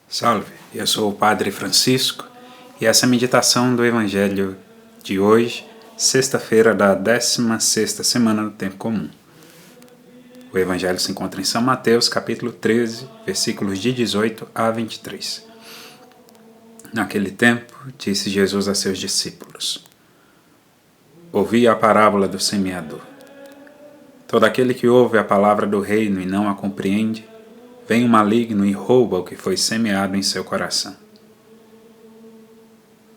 Salve, eu sou o Padre Francisco e essa é a meditação do Evangelho de hoje, sexta-feira da 16ª semana do Tempo Comum. O Evangelho se encontra em São Mateus, capítulo 13, versículos de 18 a 23. Naquele tempo, disse Jesus a seus discípulos: Ouvi a parábola do semeador. Todo aquele que ouve a palavra do reino e não a compreende, vem o maligno e rouba o que foi semeado em seu coração.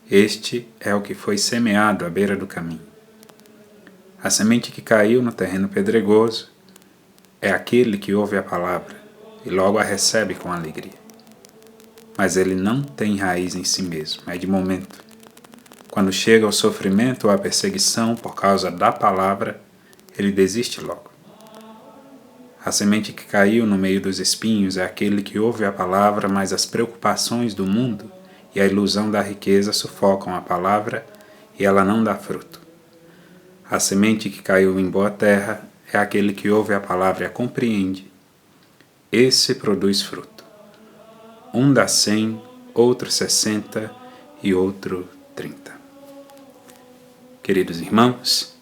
Este é o que foi semeado à beira do caminho. A semente que caiu no terreno pedregoso é aquele que ouve a palavra e logo a recebe com alegria. Mas ele não tem raiz em si mesmo, é de momento. Quando chega o sofrimento ou a perseguição por causa da palavra, ele desiste logo. A semente que caiu no meio dos espinhos é aquele que ouve a palavra, mas as preocupações do mundo e a ilusão da riqueza sufocam a palavra e ela não dá fruto. A semente que caiu em boa terra é aquele que ouve a palavra e a compreende. Esse produz fruto. Um dá 100, outro 60 e outro 30. Queridos irmãos,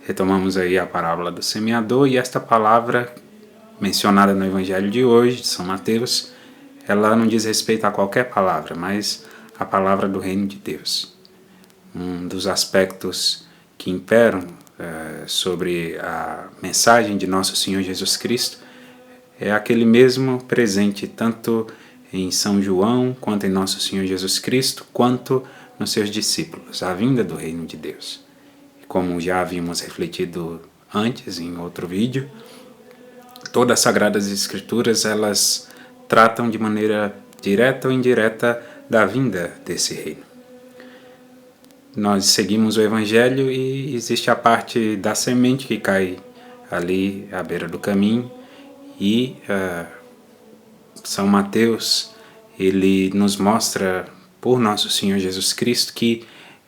retomamos aí a parábola do semeador e esta palavra mencionada no Evangelho de hoje, de São Mateus, ela não diz respeito a qualquer palavra, mas a palavra do Reino de Deus. Um dos aspectos que imperam sobre a mensagem de Nosso Senhor Jesus Cristo é aquele mesmo presente tanto em São João, quanto em Nosso Senhor Jesus Cristo, quanto nos seus discípulos, a vinda do Reino de Deus. Como já havíamos refletido antes em outro vídeo, todas as Sagradas Escrituras elas tratam de maneira direta ou indireta da vinda desse reino. Nós seguimos o Evangelho e existe a parte da semente que cai ali à beira do caminho e São Mateus ele nos mostra por Nosso Senhor Jesus Cristo que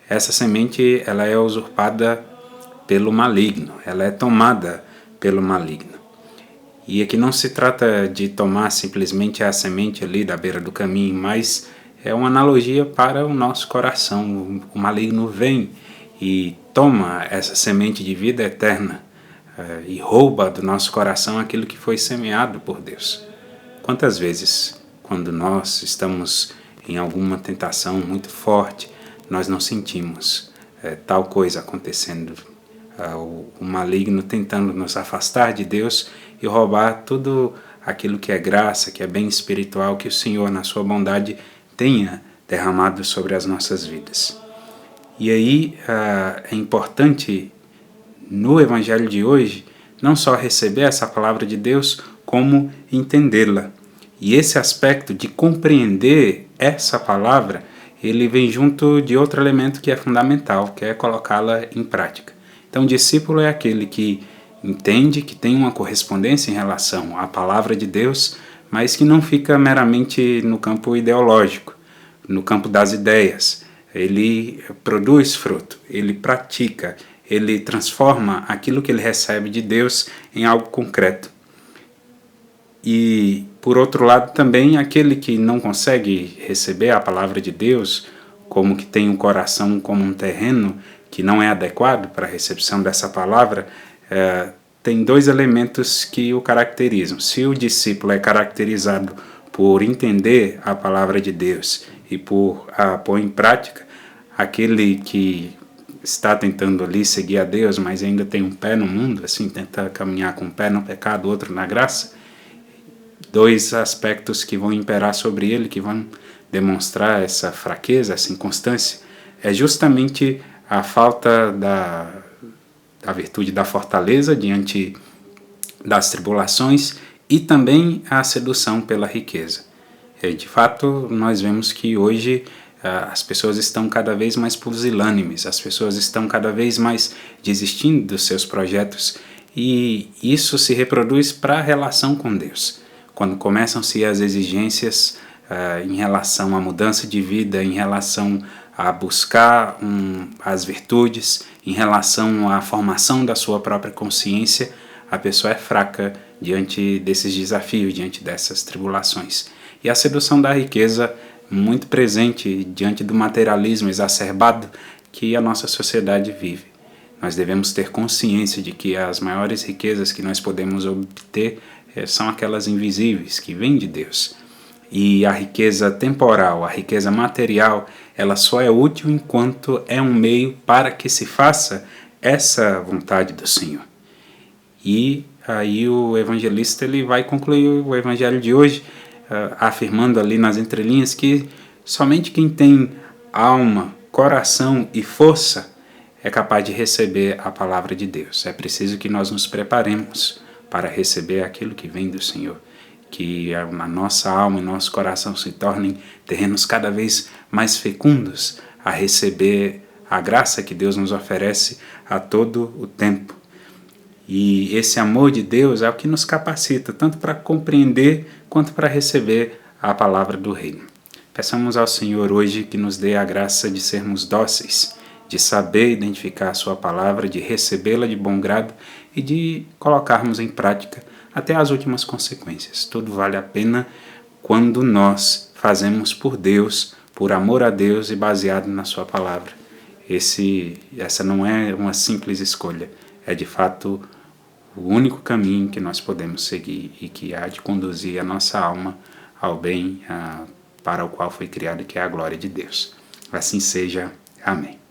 essa semente ela é usurpada pelo maligno, ela é tomada pelo maligno. E aqui não se trata de tomar simplesmente a semente ali da beira do caminho, mas é uma analogia para o nosso coração. O maligno vem e toma essa semente de vida eterna e rouba do nosso coração aquilo que foi semeado por Deus. Quantas vezes, quando nós estamos em alguma tentação muito forte, nós não sentimos tal coisa acontecendo, o maligno tentando nos afastar de Deus e roubar tudo aquilo que é graça, que é bem espiritual, que o Senhor, na sua bondade, tenha derramado sobre as nossas vidas. E aí é importante, no Evangelho de hoje, não só receber essa palavra de Deus, como entendê-la. E esse aspecto de compreender essa palavra, ele vem junto de outro elemento que é fundamental, que é colocá-la em prática. Então, o discípulo é aquele que entende, que tem uma correspondência em relação à palavra de Deus, mas que não fica meramente no campo ideológico, no campo das ideias. Ele produz fruto, ele pratica, ele transforma aquilo que ele recebe de Deus em algo concreto. E, por outro lado, também aquele que não consegue receber a palavra de Deus, como que tem um coração como um terreno que não é adequado para a recepção dessa palavra, tem dois elementos que o caracterizam. Se o discípulo é caracterizado por entender a palavra de Deus e por a pôr em prática, aquele que está tentando ali seguir a Deus, mas ainda tem um pé no mundo, assim, tenta caminhar com um pé no pecado, outro na graça, dois aspectos que vão imperar sobre ele, que vão demonstrar essa fraqueza, essa inconstância, é justamente a falta da virtude da fortaleza diante das tribulações e também a sedução pela riqueza. De fato, nós vemos que hoje as pessoas estão cada vez mais pusilânimes, as pessoas estão cada vez mais desistindo dos seus projetos e isso se reproduz para a relação com Deus. Quando começam-se as exigências em relação à mudança de vida, em relação a buscar as virtudes em relação à formação da sua própria consciência, a pessoa é fraca diante desses desafios, diante dessas tribulações. E a sedução da riqueza, muito presente diante do materialismo exacerbado que a nossa sociedade vive. Nós devemos ter consciência de que as maiores riquezas que nós podemos obter são aquelas invisíveis, que vêm de Deus. E a riqueza temporal, a riqueza material, ela só é útil enquanto é um meio para que se faça essa vontade do Senhor. E aí o evangelista ele vai concluir o evangelho de hoje afirmando ali nas entrelinhas que somente quem tem alma, coração e força é capaz de receber a palavra de Deus. É preciso que nós nos preparemos para receber aquilo que vem do Senhor. Que a nossa alma e nosso coração se tornem terrenos cada vez mais fecundos a receber a graça que Deus nos oferece a todo o tempo. E esse amor de Deus é o que nos capacita tanto para compreender quanto para receber a palavra do reino. Peçamos ao Senhor hoje que nos dê a graça de sermos dóceis, de saber identificar a sua palavra, de recebê-la de bom grado e de colocarmos em prática até as últimas consequências. Tudo vale a pena quando nós fazemos por Deus, por amor a Deus e baseado na sua palavra. Essa não é uma simples escolha, é de fato o único caminho que nós podemos seguir e que há de conduzir a nossa alma ao bem para o qual foi criado, que é a glória de Deus. Assim seja. Amém.